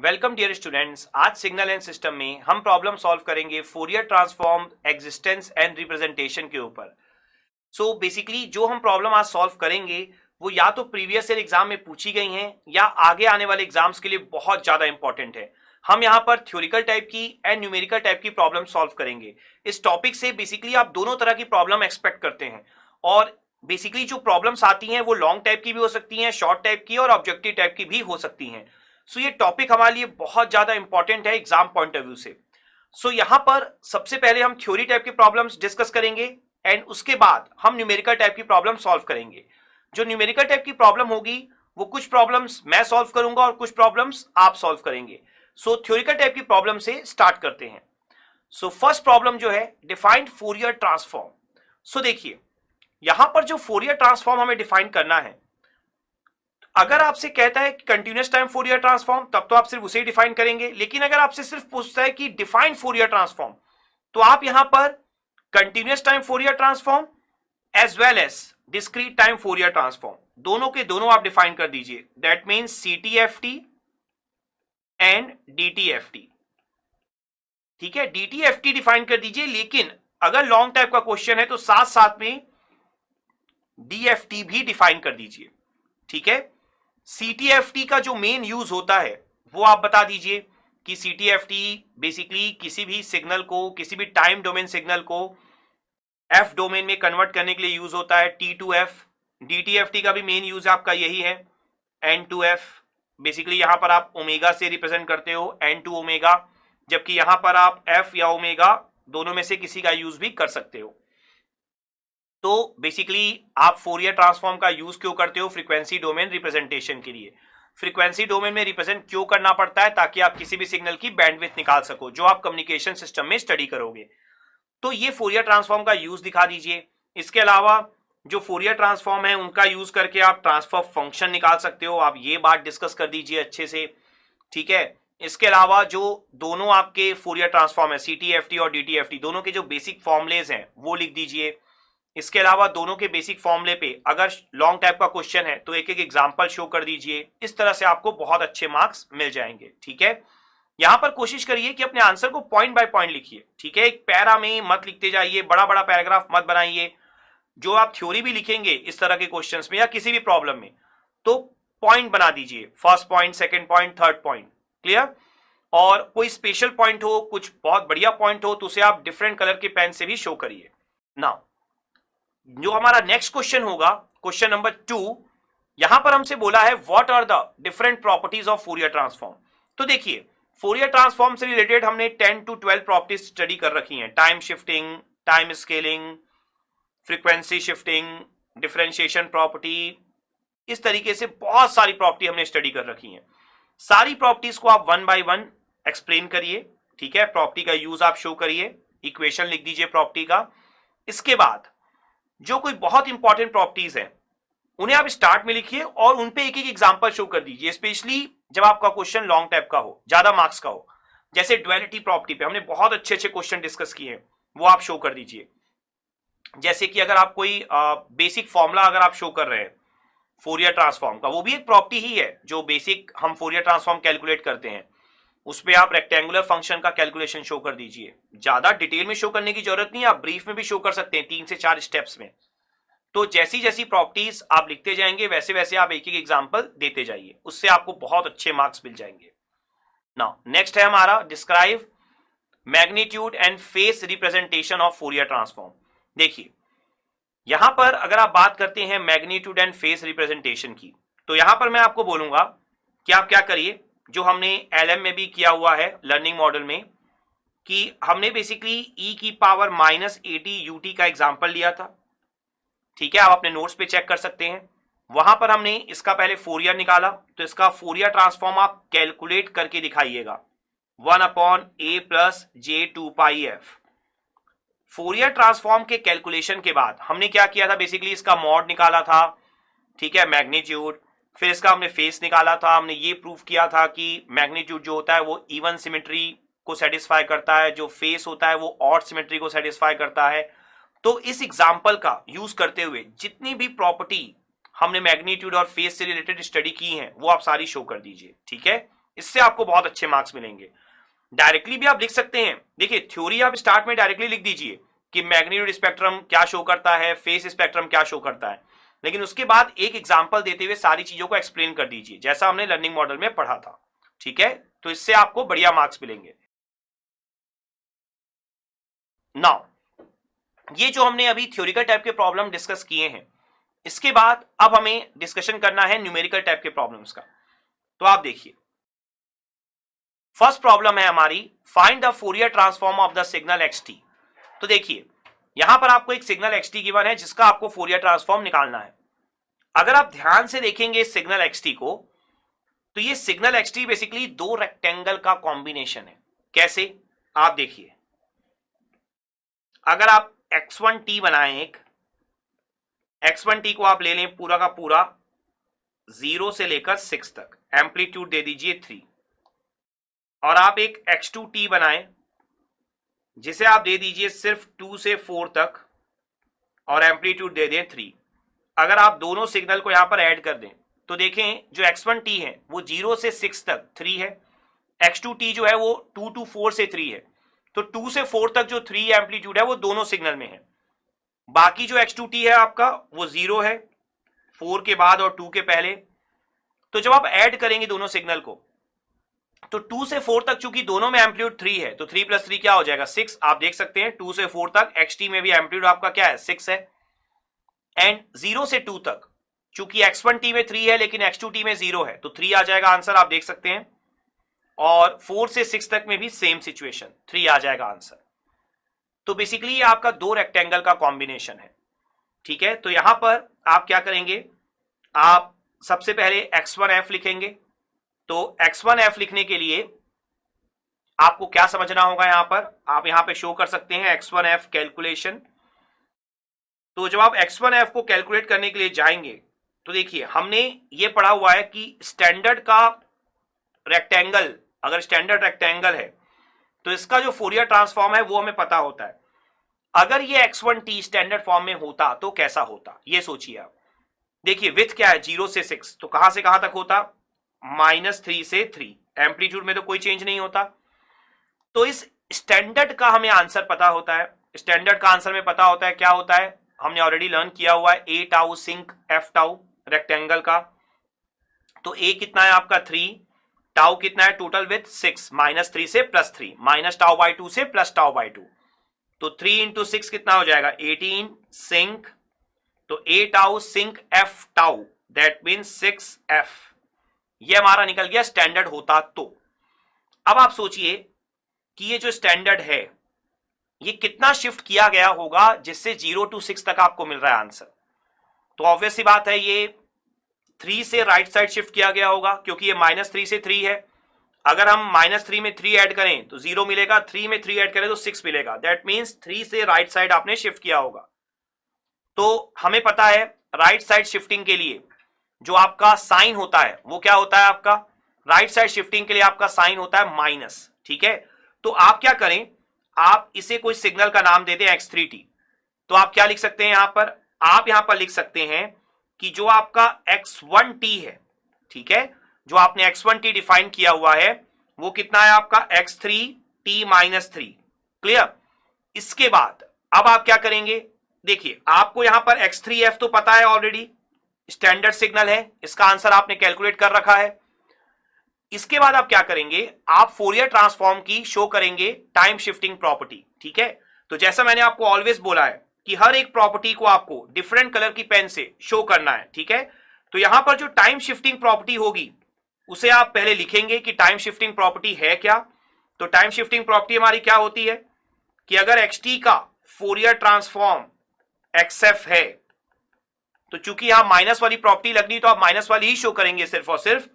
Welcome dear students. आज signal and system में हम प्रॉब्लम सॉल्व करेंगे Fourier transform existence and representation के ऊपर। सो बेसिकली जो हम प्रॉब्लम आज सॉल्व करेंगे वो या तो प्रीवियस ईयर एग्जाम में पूछी गई हैं या आगे आने वाले एग्जाम्स के लिए बहुत ज्यादा इंपॉर्टेंट है। हम यहाँ पर थ्योरिकल टाइप की एंड न्यूमेरिकल टाइप की प्रॉब्लम सॉल्व करेंगे। इस टॉपिक से बेसिकली आप दोनों तरह की प्रॉब्लम एक्सपेक्ट करते हैं और बेसिकली जो प्रॉब्लम्स आती हैं वो लॉन्ग टाइप की भी हो सकती हैं, शॉर्ट टाइप की और ऑब्जेक्टिव टाइप की भी हो सकती हैं। सो ये टॉपिक हमारे लिए बहुत ज्यादा इंपॉर्टेंट है एग्जाम पॉइंट ऑफ व्यू से। सो यहां पर सबसे पहले हम थ्योरी टाइप की प्रॉब्लम्स डिस्कस करेंगे एंड उसके बाद हम न्यूमेरिकल टाइप की प्रॉब्लम सॉल्व करेंगे। जो न्यूमेरिकल टाइप की प्रॉब्लम होगी वो कुछ प्रॉब्लम्स मैं सॉल्व करूंगा और कुछ प्रॉब्लम्स आप सॉल्व करेंगे। सो थ्योरिकल टाइप की प्रॉब्लम से स्टार्ट करते हैं। सो फर्स्ट प्रॉब्लम जो है डिफाइंड फोरियर ट्रांसफॉर्म। सो देखिए यहां पर जो फोरियर ट्रांसफॉर्म हमें डिफाइन करना है, अगर आपसे कहता है कि कंटिन्यूअस टाइम फोरियर ट्रांसफॉर्म तब तो आप सिर्फ उसे ही डिफाइन करेंगे, लेकिन अगर आपसे सिर्फ पूछता है कि डिफाइन फोरियर ट्रांसफॉर्म तो आप यहां पर continuous time Fourier transform as well as discrete time Fourier transform दोनों के दोनों आप डिफाइन कर दीजिए। That means CTFT and DTFT. ठीक है, डीटीएफटी डिफाइन कर दीजिए, लेकिन अगर लॉन्ग टाइप का क्वेश्चन है तो साथ साथ में डीएफटी भी डिफाइन कर दीजिए। ठीक है, सीटीएफटी का जो मेन यूज होता है वो आप बता दीजिए कि सीटीएफटी बेसिकली किसी भी सिग्नल को, किसी भी टाइम डोमेन सिग्नल को एफ डोमेन में कन्वर्ट करने के लिए यूज होता है, टी टू एफ। डीटीएफटी का भी मेन यूज आपका यही है, एन टू एफ। बेसिकली यहां पर आप ओमेगा से रिप्रेजेंट करते हो, एन टू ओमेगा, जबकि यहां पर आप एफ या ओमेगा दोनों में से किसी का यूज भी कर सकते हो। तो बेसिकली आप फोरियर ट्रांसफॉर्म का यूज क्यों करते हो? फ्रीक्वेंसी डोमेन रिप्रेजेंटेशन के लिए। फ्रीक्वेंसी डोमेन में रिप्रेजेंट क्यों करना पड़ता है? ताकि आप किसी भी सिग्नल की बैंडविड्थ निकाल सको जो आप कम्युनिकेशन सिस्टम में स्टडी करोगे। तो ये फोरियर ट्रांसफॉर्म का यूज दिखा दीजिए। इसके अलावा जो फोरियर ट्रांसफॉर्म है उनका यूज करके आप ट्रांसफर फंक्शन निकाल सकते हो, आप ये बात डिस्कस कर दीजिए अच्छे से। ठीक है, इसके अलावा जो दोनों आपके फोरियर ट्रांसफॉर्म है सीटीएफटी और डीटीएफटी, दोनों के जो बेसिक फॉर्मुलेज हैं वो लिख दीजिए। इसके अलावा दोनों के बेसिक फॉर्मूले पे अगर लॉन्ग टाइप का क्वेश्चन है तो एक एक एग्जांपल शो कर दीजिए। इस तरह से आपको बहुत अच्छे मार्क्स मिल जाएंगे। ठीक है, यहां पर कोशिश करिए कि अपने आंसर को पॉइंट बाय पॉइंट लिखिए। ठीक है, एक पैरा में मत लिखते जाइए, बड़ा बड़ा पैराग्राफ मत बनाइए। जो आप थ्योरी भी लिखेंगे इस तरह के क्वेश्चंस में या किसी भी प्रॉब्लम में तो पॉइंट बना दीजिए, first point, second point, third point. Clear? और कोई स्पेशल पॉइंट हो, कुछ बहुत बढ़िया पॉइंट हो तो उसे आप डिफरेंट कलर के पेन से भी शो करिए। नाउ जो हमारा नेक्स्ट क्वेश्चन होगा, क्वेश्चन नंबर 2, यहां पर हमसे बोला है what are the different properties of Fourier transform. तो देखिए फोरियर ट्रांसफॉर्म से रिलेटेड हमने 10 to 12 प्रॉपर्टीज स्टडी कर रखी हैं। Time shifting, time scaling, frequency shifting, differentiation property, इस तरीके से बहुत सारी प्रॉपर्टी हमने स्टडी कर रखी हैं। सारी प्रॉपर्टीज को आप वन बाय वन एक्सप्लेन करिए। ठीक है, प्रॉपर्टी का यूज आप शो करिए, इक्वेशन लिख दीजिए प्रॉपर्टी का। इसके बाद जो कोई बहुत इंपॉर्टेंट प्रॉपर्टीज हैं उन्हें आप स्टार्ट में लिखिए और उन पे एक एक एग्जांपल शो कर दीजिए, स्पेशली जब आपका क्वेश्चन लॉन्ग टाइप का हो, ज्यादा मार्क्स का हो। जैसे ड्युअलिटी प्रॉपर्टी पे हमने बहुत अच्छे अच्छे क्वेश्चन डिस्कस किए हैं, वो आप शो कर दीजिए। जैसे कि अगर आप कोई बेसिक फॉर्मूला अगर आप शो कर रहे हैं फोरियर ट्रांसफॉर्म का, वो भी एक प्रॉपर्टी ही है जो बेसिक हम फोरियर ट्रांसफॉर्म कैलकुलेट करते हैं, उस पर आप रेक्टेंगुलर फंक्शन का कैलकुलेशन शो कर दीजिए। ज्यादा डिटेल में शो करने की जरूरत नहीं है, आप ब्रीफ में भी शो कर सकते हैं 3 से 4 स्टेप्स में। तो जैसी जैसी प्रॉपर्टीज आप लिखते जाएंगे वैसे वैसे आप एक एक एग्जांपल देते जाइए, उससे आपको बहुत अच्छे मार्क्स मिल जाएंगे। नाउ नेक्स्ट है हमारा describe magnitude and face representation of Fourier transform. देखिए यहां पर अगर आप बात करते हैं मैग्नीट्यूड एंड फेस रिप्रेजेंटेशन की, तो यहां पर मैं आपको बोलूंगा कि आप क्या करिए, जो हमने एलएम में भी किया हुआ है लर्निंग मॉडल में, कि हमने बेसिकली e की पावर -80 ut का एग्जांपल लिया था। ठीक है, आप अपने नोट्स पे चेक कर सकते हैं, वहां पर हमने इसका पहले फोरियर निकाला, तो इसका फोरियर ट्रांसफॉर्म आप कैलकुलेट करके दिखाइएगा, 1/a + j2πf। फोरियर ट्रांसफॉर्म के कैलकुलेशन के बाद हमने क्या किया था, बेसिकली इसका मॉड निकाला था। ठीक है, मैग्नीट्यूड, फिर इसका हमने फेस निकाला था। हमने ये प्रूफ किया था कि मैग्नीट्यूड जो होता है वो इवन सिमेट्री को सेटिस्फाई करता है, जो फेस होता है वो ऑड सिमेट्री को सेटिस्फाई करता है। तो इस एग्जांपल का यूज करते हुए जितनी भी प्रॉपर्टी हमने मैग्नीट्यूड और फेस से रिलेटेड स्टडी की हैं वो आप सारी शो कर दीजिए। ठीक है, इससे आपको बहुत अच्छे मार्क्स मिलेंगे। डायरेक्टली भी आप लिख सकते हैं, देखिए थ्योरी आप स्टार्ट में डायरेक्टली लिख दीजिए कि मैग्नीट्यूड स्पेक्ट्रम क्या शो करता है, फेस स्पेक्ट्रम क्या शो करता है, लेकिन उसके बाद एक एग्जांपल देते हुए सारी चीजों को एक्सप्लेन कर दीजिए जैसा हमने लर्निंग मॉडल में पढ़ा था, ठीक है। तो इससे आपको बढ़िया मार्क्स मिलेंगे। नाउ ये जो हमने अभी थ्योरिकल टाइप के प्रॉब्लम डिस्कस किए हैं, इसके बाद अब हमें डिस्कशन करना है न्यूमेरिकल टाइप के प्रॉब्लम्स का। तो आप देखिए फर्स्ट प्रॉब्लम है हमारी, find the Fourier transform of the signal X T. तो देखिए यहां पर आपको एक सिग्नल एक्सटी गिवन है जिसका आपको फोरियर ट्रांसफॉर्म निकालना है। अगर आप ध्यान से देखेंगे सिग्नल एक्सटी को, तो ये सिग्नल एक्सटी बेसिकली दो रेक्टेंगल का कॉम्बिनेशन है। कैसे, आप देखिए अगर आप x1t बनाएं, एक x1t को आप ले लें पूरा का पूरा 0 से लेकर 6 तक, एम्पलीट्यूड दे दीजिए 3, और आप एक x2t बनाएं जिसे आप दे दीजिए सिर्फ 2 से 4 तक और एम्पलीट्यूड दे दें 3। अगर आप दोनों सिग्नल को यहां पर ऐड कर दें तो देखें जो x1t है वो 0 से 6 तक 3 है, x2t जो है वो 2 to 4 से 3 है, तो 2 से 4 तक जो 3 एम्पलीट्यूड है वो दोनों सिग्नल में है। बाकी जो x2t है आपका वो 0 है 4 के बाद और 2 के पहले। तो जब आप ऐड करेंगे दोनों सिग्नल को तो 2 से 4 तक चूंकि दोनों में एम्पलीट्यूड 3 है तो 3 + 3 क्या हो जाएगा 6। आप देख सकते हैं 2 से 4 तक xt में भी एम्पलीट्यूड आपका क्या है 6 है, एंड 0 से 2 तक चूंकि x1t में 3 है लेकिन x2t में 0 है तो 3 आ जाएगा आंसर, आप देख सकते हैं। और 4 से 6 तक में भी सेम सिचुएशन, 3 आ जाएगा आंसर। तो बेसिकली ये आपका दो रेक्टेंगल का कॉम्बिनेशन है, ठीक है। तो यहां पर आप क्या करेंगे, आप सबसे पहले x1f लिखेंगे। तो x1f लिखने के लिए आपको क्या समझना होगा, यहां पर आप यहां पे शो कर सकते हैं x1f कैलकुलेशन। तो जब आप x1f को कैलकुलेट करने के लिए जाएंगे तो देखिए हमने ये पढ़ा हुआ है कि स्टैंडर्ड का रेक्टेंगल, अगर स्टैंडर्ड रेक्टेंगल है तो इसका जो फोरियर ट्रांसफॉर्म है वो हमें पता होता है। अगर ये x1t स्टैंडर्ड फॉर्म में होता तो कैसा होता, ये सोचिए आप। देखिए विथ क्या है 0 से 6, तो कहां से कहां तक होता -3 से 3, एम्पलीट्यूड में तो कोई चेंज नहीं होता। तो इस स्टैंडर्ड का हमें आंसर पता होता है। स्टैंडर्ड का आंसर में पता होता है, क्या होता है हमने ऑलरेडी लर्न किया हुआ है, a tau sinc f tau rectangle का। तो a कितना है आपका 3, टाउ कितना है टोटल विथ 6, -3 से +3, -τ/2 से +τ/2, तो 3 इंटू 6 कितना हो जाएगा 18 सिंक, तो a tau sinc f tau that mean 6f। ये हमारा निकल गया स्टैंडर्ड होता तो। अब आप सोचिए कि ये जो स्टैंडर्ड है ये कितना शिफ्ट किया गया होगा जिससे 0 to 6 तक आपको मिल रहा है आंसर। तो ऑब्वियस सी बात है ये 3 से राइट साइड शिफ्ट किया गया होगा क्योंकि ये -3 से 3 है। अगर हम -3 में 3 ऐड करें तो 0 मिलेगा, 3 में 3 ऐड करें तो 6 मिलेगा, दैट मीन्स 3 से राइट साइड आपने शिफ्ट किया होगा। तो हमें पता है राइट साइड शिफ्टिंग के लिए जो आपका साइन होता है वो क्या होता है, आपका राइट साइड शिफ्टिंग के लिए आपका साइन होता है माइनस, ठीक है। तो आप क्या करें, आप इसे कोई सिग्नल का नाम दे दें x3t। तो आप क्या लिख सकते हैं यहां पर, आप यहां पर लिख सकते हैं कि जो आपका x1t है, ठीक है, जो आपने x1t डिफाइन किया हुआ है वो कितना है आपका x3t-3। क्लियर। इसके बाद अब आप क्या करेंगे, देखिए आपको यहां पर x3f तो पता है ऑलरेडी, स्टैंडर्ड सिग्नल है, इसका आंसर आपने कैलकुलेट कर रखा है। इसके बाद आप क्या करेंगे, आप फोरियर ट्रांसफॉर्म की शो करेंगे टाइम शिफ्टिंग प्रॉपर्टी, ठीक है। तो जैसा मैंने आपको ऑलवेज बोला है कि हर एक प्रॉपर्टी को आपको डिफरेंट कलर की पेन से शो करना है, ठीक है। तो यहां पर जो टाइम शिफ्टिंग प्रॉपर्टी होगी उसे आप पहले लिखेंगे कि टाइम शिफ्टिंग प्रॉपर्टी है क्या। तो टाइम शिफ्टिंग प्रॉपर्टी हमारी क्या होती है कि अगर xt का फोरियर ट्रांसफॉर्म xf है तो चूंकि यहां माइनस वाली प्रॉपर्टी लगनी तो आप माइनस वाली ही शो करेंगे सिर्फ और सिर्फ।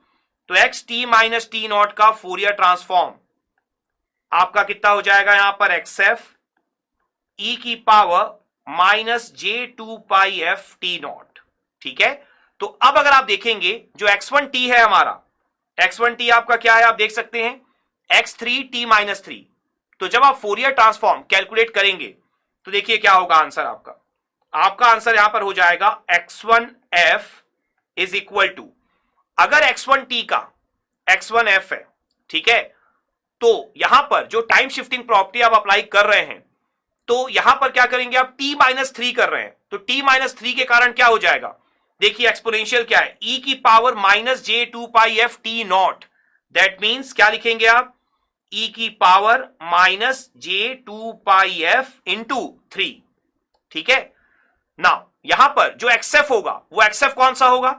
तो xt-t0 का फोरियर ट्रांसफॉर्म आपका कितना हो जाएगा यहां पर xf e की पावर -j2πf t0, ठीक है। तो अब अगर आप देखेंगे जो x1t है हमारा, x1t आपका क्या है आप देख सकते हैं x3t-3। तो जब आप फोरियर ट्रांसफॉर्म कैलकुलेट करेंगे तो देखिए क्या होगा आंसर आपका, आपका आंसर यहां पर हो जाएगा x1f इज इक्वल टू, अगर x1t का x1f है ठीक है, तो यहां पर जो टाइम शिफ्टिंग प्रॉपर्टी आप अप्लाई कर रहे हैं, तो यहां पर क्या करेंगे आप, t-3 कर रहे हैं, तो t-3 के कारण क्या हो जाएगा, देखिए एक्सपोनेंशियल क्या है, e की power minus J 2 pi F T not, that means क्या लिखेंगे आप, e की पावर माइनस जे 2 पाई एफ इंटू 3, ठीक है ना। यहां पर जो xf होगा वो xf कौन सा होगा,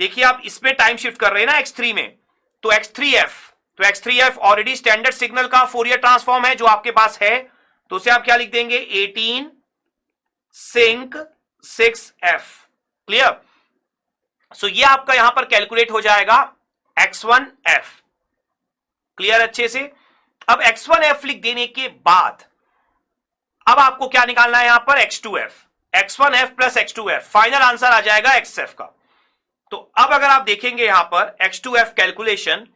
देखिए आप इसमें टाइम शिफ्ट कर रहे हैं ना x3 में, तो x3f, तो x3f ऑलरेडी स्टैंडर्ड सिग्नल का फोरियर ट्रांसफॉर्म है जो आपके पास है, तो उसे आप क्या लिख देंगे, 18 सिंक 6f, क्लियर। सो ये आपका यहां पर कैलकुलेट हो जाएगा x1f, क्लियर अच्छे से। अब x1f लिख देने के बाद अब आपको क्या निकालना है यहां पर, x2f, x1f plus x2f, final answer आ जाएगा xf का। तो अब अगर आप देखेंगे यहां पर x2f कैलकुलेशन,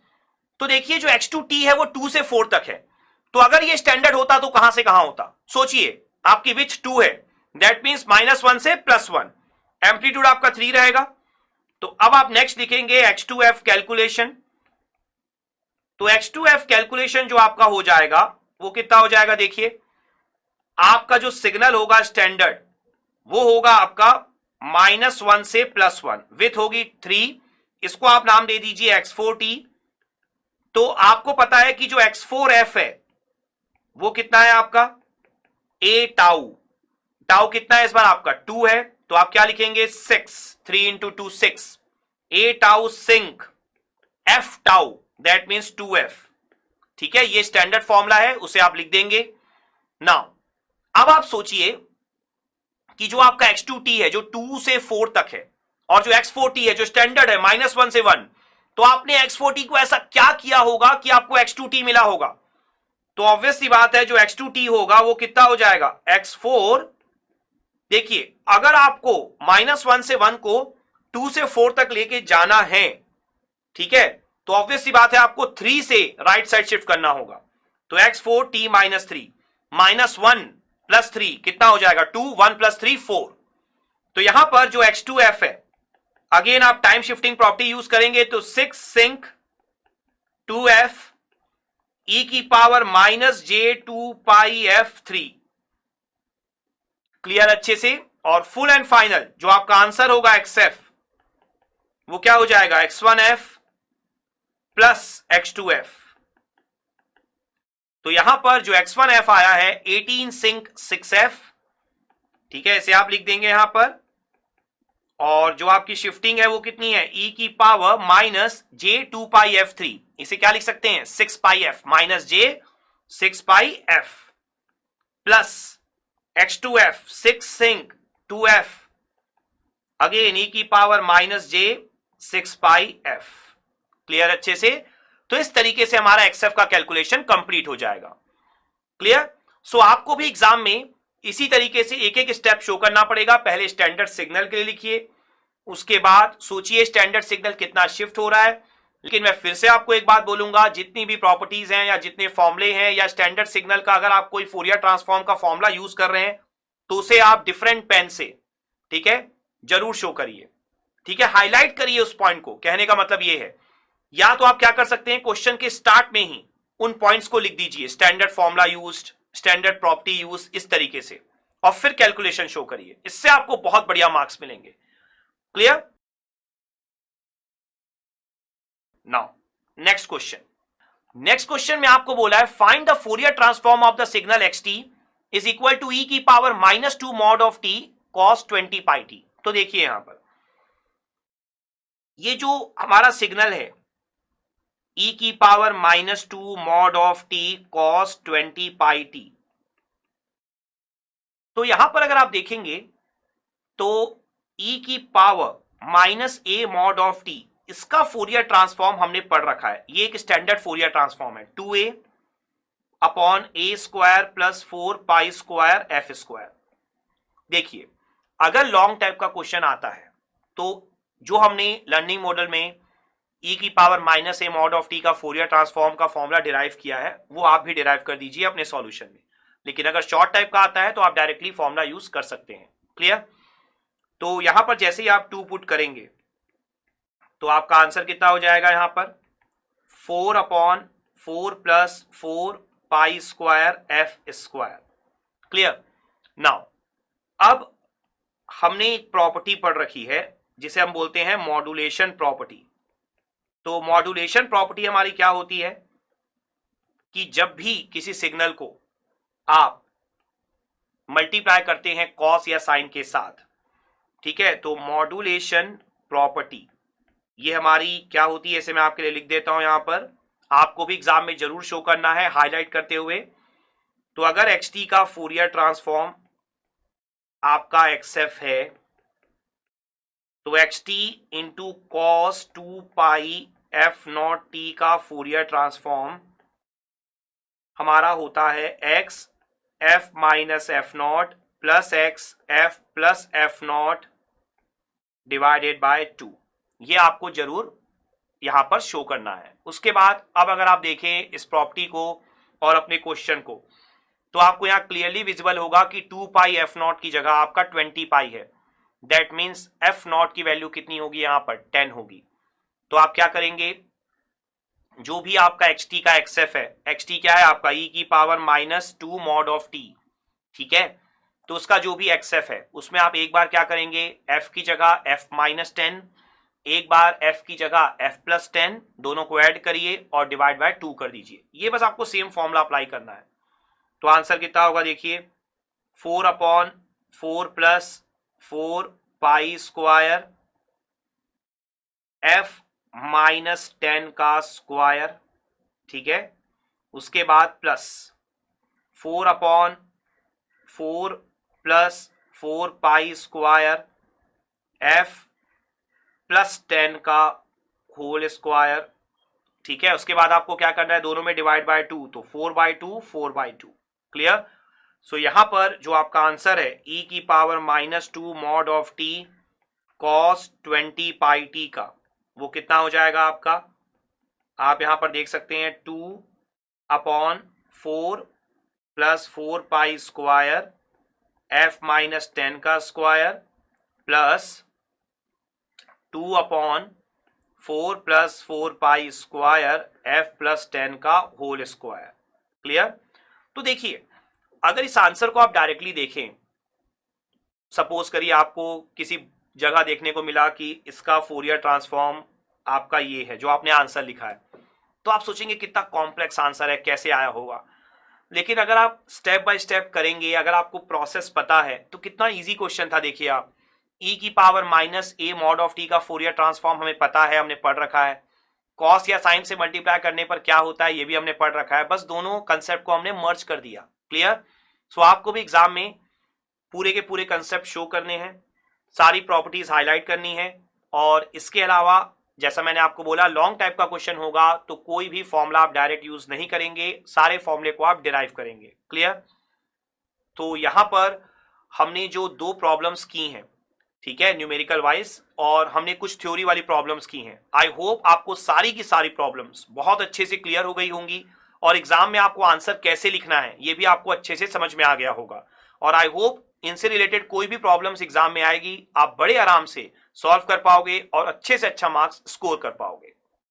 तो देखिए जो x2t है वो 2 से 4 तक है, तो अगर ये स्टैंडर्ड होता तो कहां से कहां होता, सोचिए आपकी विच 2 है, दैट मींस -1 से +1, एम्पलीट्यूड आपका 3 रहेगा। तो अब आप नेक्स्ट लिखेंगे x2f कैलकुलेशन, तो x2f कैलकुलेशन जो आपका हो जाएगा वो कितना हो जाएगा, देखिए आपका जो सिग्नल होगा स्टैंडर्ड वो होगा आपका -1 से +1, विथ होगी 3, इसको आप नाम दे दीजिए x4t। तो आपको पता है कि जो x4f है वो कितना है आपका, a टाउ, टाउ कितना है इस बार आपका 2 है, तो आप क्या लिखेंगे 6, 3 into 2 6, a tau sinc f tau, that means 2f, ठीक है, ये स्टैंडर्ड फॉर्मूला है, उसे आप लिख देंगे। नाउ अब आप सोचिए कि जो आपका x2t है जो 2 से 4 तक है, और जो x4t है जो स्टैंडर्ड है -1 से 1, तो आपने x4t को ऐसा क्या किया होगा कि आपको x2t मिला होगा, तो ऑब्वियस सी बात है जो x2t होगा वो कितना हो जाएगा, x4, देखिए अगर आपको -1 से 1 को 2 से 4 तक लेके जाना है, ठीक है, तो ऑब्वियस सी बात है आपको 3 से राइट साइड शिफ्ट करना होगा, तो x4t -3 -1 प्लस 3 कितना हो जाएगा 2, 1 प्लस 3 4, तो यहां पर जो x2f है, अगेन आप टाइम शिफ्टिंग प्रॉपर्टी यूज करेंगे, तो 6 सिंक 2f e की पावर -j2 पाई f3, क्लियर अच्छे से। और फुल एंड फाइनल जो आपका आंसर होगा xf वो क्या हो जाएगा, x1f प्लस x2f, तो यहां पर जो x1f आया है 18 सिंक 6f, ठीक है, इसे आप लिख देंगे यहां पर, और जो आपकी शिफ्टिंग है वो कितनी है, e की पावर -j2 पाई f3, इसे क्या लिख सकते हैं 6 pi f -j6 pi f plus x2f 6 sinc 2f, again e की power -j6 pi f, clear अच्छे से। तो इस तरीके से हमारा xf का कैलकुलेशन कंप्लीट हो जाएगा, क्लियर। सो आपको भी एग्जाम में इसी तरीके से एक एक स्टेप शो करना पड़ेगा, पहले स्टैंडर्ड सिग्नल के लिए लिखिए, उसके बाद सोचिए स्टैंडर्ड सिग्नल कितना शिफ्ट हो रहा है। लेकिन मैं फिर से आपको एक बात बोलूंगा, जितनी भी प्रॉपर्टीज हैं या जितने फॉर्मूले हैं या स्टैंडर्ड सिग्नल का अगर आप कोई फोरियर ट्रांसफॉर्म का फॉर्मूला यूज कर रहे हैं तो उसे आप डिफरेंट पेन से, ठीक है, जरूर शो करिए, ठीक है, हाईलाइट करिए उस पॉइंट को, कहने का मतलब ये है। या तो आप क्या कर सकते हैं, क्वेश्चन के स्टार्ट में ही उन पॉइंट्स को लिख दीजिए, standard formula used, standard property use, इस तरीके से, और फिर कैलकुलेशन शो करिए, इससे आपको बहुत बढ़िया मार्क्स मिलेंगे, क्लियर। नाउ नेक्स्ट क्वेश्चन में आपको बोला है find the Fourier transform of the signal xt is equal to e की power -2 mod of t cos 20 pi t। तो देखिए यहां पर ये जो हमारा सिग्नल है e की power -2 mod of t cos 20 pi t, तो यहां पर अगर आप देखेंगे तो e की power -a mod of t, इसका फोरियर ट्रांसफॉर्म हमने पढ़ रखा है, ये एक स्टैंडर्ड फोरियर ट्रांसफॉर्म है, 2a upon a square plus 4 pi square f square. देखिए अगर लॉन्ग टाइप का क्वेश्चन आता है तो जो हमने लर्निंग मॉडल में e की power -a mod of t का फोरियर ट्रांसफॉर्म का फॉर्मूला डिराइव किया है वो आप भी डिराइव कर दीजिए अपने सॉल्यूशन में। लेकिन अगर शॉर्ट टाइप का आता है तो आप डायरेक्टली फॉर्मूला यूज कर सकते हैं, क्लियर। तो यहां पर जैसे ही आप 2 पुट करेंगे तो आपका आंसर कितना हो जाएगा, यहां पर 4 upon 4 plus 4 pi square F square. Clear? Now अब हमने एक प्रॉपर्टी पढ़ रखी है जिसे हम बोलते हैं मॉड्यूलेशन प्रॉपर्टी। तो मॉड्यूलेशन प्रॉपर्टी हमारी क्या होती है कि जब भी किसी सिग्नल को आप मल्टीप्लाई करते हैं कॉस या साइन के साथ, ठीक है, तो मॉड्यूलेशन प्रॉपर्टी ये हमारी क्या होती है, इसे मैं आपके लिए लिख देता हूं यहां पर, आपको भी एग्जाम में जरूर शो करना है हाईलाइट करते हुए। तो अगर एक्स टी का फूरियर ट्रांसफॉर्म आपका एक्सएफ है तो x T into cos 2 pi F not T का फूरियर ट्रांसफॉर्म हमारा होता है x F minus F not plus x F plus F not divided by 2। ये आपको जरूर यहां पर शो करना है। उसके बाद अब अगर आप देखें इस प्रॉपर्टी को और अपने क्वेश्चन को, तो आपको यहां क्लियरली विजिबल होगा कि 2 पाई एफ नॉट की जगह आपका 20 पाई है। दैट मीन्स एफ नॉट की वैल्यू कितनी होगी, यहां पर 10 होगी। तो आप क्या करेंगे, जो भी आपका एक्स टी का एक्सएफ है, एक्स टी क्या है आपका ई की power minus 2 mod of T, ठीक है, तो उसका जो भी एक्सएफ है उसमें आप एक बार क्या करेंगे, एफ की जगह एफ माइनस 10, एक बार एफ की जगह एफ प्लस 10, दोनों को ऐड करिए और डिवाइड बाय 2 कर दीजिए। ये बस आपको सेम फॉर्मूला अप्लाई करना है। तो आंसर कितना होगा देखिए, 4/4 plus 4 pi square F minus 10 का स्क्वायर, ठीक है, उसके बाद plus 4/4 plus 4 pi square F plus 10 का होल स्क्वायर, ठीक है। उसके बाद आपको क्या करना है, दोनों में डिवाइड बाय 2, तो 4/2 4/2। क्लियर? सो यहां पर जो आपका आंसर है ई की power minus 2 mod of T cos 20 pi T का, वो कितना हो जाएगा आपका, आप यहां पर देख सकते हैं 2/4 plus 4 pi square F minus 10 का square plus 2/4 plus 4 pi square F plus 10 का होल स्क्वायर। क्लियर? तो देखिए अगर इस आंसर को आप डायरेक्टली देखें, सपोज करिए आपको किसी जगह देखने को मिला कि इसका फोरियर ट्रांसफॉर्म आपका ये है जो आपने आंसर लिखा है, तो आप सोचेंगे कितना कॉम्प्लेक्स आंसर है, कैसे आया होगा। लेकिन अगर आप स्टेप बाय स्टेप करेंगे, अगर आपको प्रोसेस पता है, तो कितना इजी क्वेश्चन था। देखिए आप ई की power minus A mod of T का फोरियर ट्रांसफॉर्म हमें पता है, हमने पढ़ रखा है। कॉस या साइन से मल्टीप्लाई करने पर क्या होता है ये भी हमने पढ़ रखा है, बस दोनों कंसेप्ट को हमने मर्ज कर दिया। क्लियर? सो आपको भी एग्जाम में पूरे के पूरे कंसेप्ट शो करने हैं, सारी प्रॉपर्टीज हाईलाइट करनी है, और इसके अलावा जैसा मैंने आपको बोला लॉन्ग टाइप का क्वेश्चन होगा तो कोई भी फॉर्मूला आप डायरेक्ट यूज नहीं करेंगे, सारे फॉर्मूले को आप डिराइव करेंगे। क्लियर? तो यहां पर हमने जो 2 प्रॉब्लम्स की हैं, ठीक है, न्यूमेरिकल वाइज, और हमने कुछ थ्योरी वाली प्रॉब्लम्स की हैं। आई होप आपको सारी की सारी प्रॉब्लम्स बहुत अच्छे से क्लियर हो गई होंगी, और एग्जाम में आपको आंसर कैसे लिखना है ये भी आपको अच्छे से समझ में आ गया होगा। और आई होप इनसे रिलेटेड कोई भी प्रॉब्लम्स एग्जाम में आएगी आप बड़े आराम से सॉल्व कर पाओगे और अच्छे से अच्छा मार्क्स स्कोर कर पाओगे।